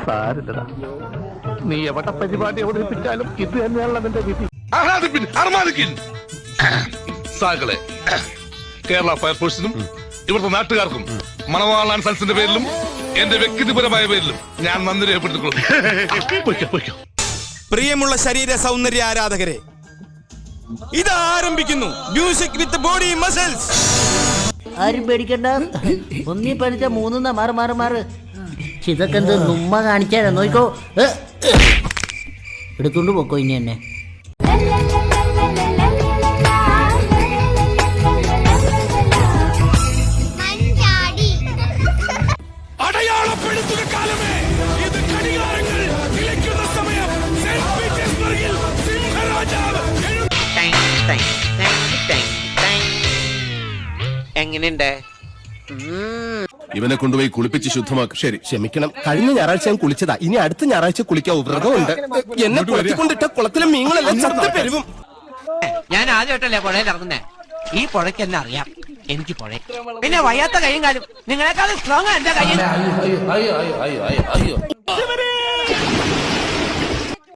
സാരില്ലടാ, നീ എവിടെ പരിപാടി അവതരിപ്പിച്ചാലും ഇത് തന്നെയാണല്ലോ നിന്റെ വിധി. സാകളെ കേരള ഫയർഫോഴ്സിനും ഇവിടുത്തെ നാട്ടുകാർക്കും മണവാളാൻ സൽസിന്റെ പേരിലും എന്റെ വ്യക്തിപരമായ പേരിലും ഞാൻ നന്ദി രേഖപ്പെടുത്തിക്കൊള്ളുന്നു. പ്രിയമുള്ള ശരീര സൗന്ദര്യ ആരാധകരെ, ഇത് ആരംഭിക്കുന്നു മ്യൂസിക് വിത്ത് ബോഡി മസിൽസ്. ആരും പേടിക്കണ്ട, ഒന്നി പഠിച്ച മൂന്നാ മാറ് മാറ് മാറ്. ഇതൊക്കെ എന്ത് നുമ്മ കാണിച്ചാലോ, നോക്കോ എടുത്തോണ്ട് പോക്കോ ഇനി എന്നെ. എങ്ങനെയുണ്ട്? ഇവനെ കൊണ്ടുപോയി കുളിപ്പിച്ച് ശുദ്ധമാക്കും. ശരി, ക്ഷമിക്കണം. കഴിഞ്ഞ ഞായറാഴ്ച ഞാൻ കുളിച്ചതാ. ഇനി അടുത്ത ഞായറാഴ്ച കുളിക്കാവൂ. വ്രതമുണ്ട്. എന്നെ കുളത്തിക്കൊണ്ടിട്ട കുളത്തിലെ മീനുകളെല്ലാം ചത്ത പെരുവും. ഞാൻ ആദ്യമായിട്ടല്ലേ പുഴയിൽ ഇറങ്ങുന്നേ. ഈ പുഴയ്ക്ക് എന്നെ അറിയാം. എനിക്ക് പുഴ പിന്നെ വയ്യാത്ത കൈയും കാലും നിങ്ങളെക്കാളും സ്ട്രോങ് എന്റെ കയ്യിൽ.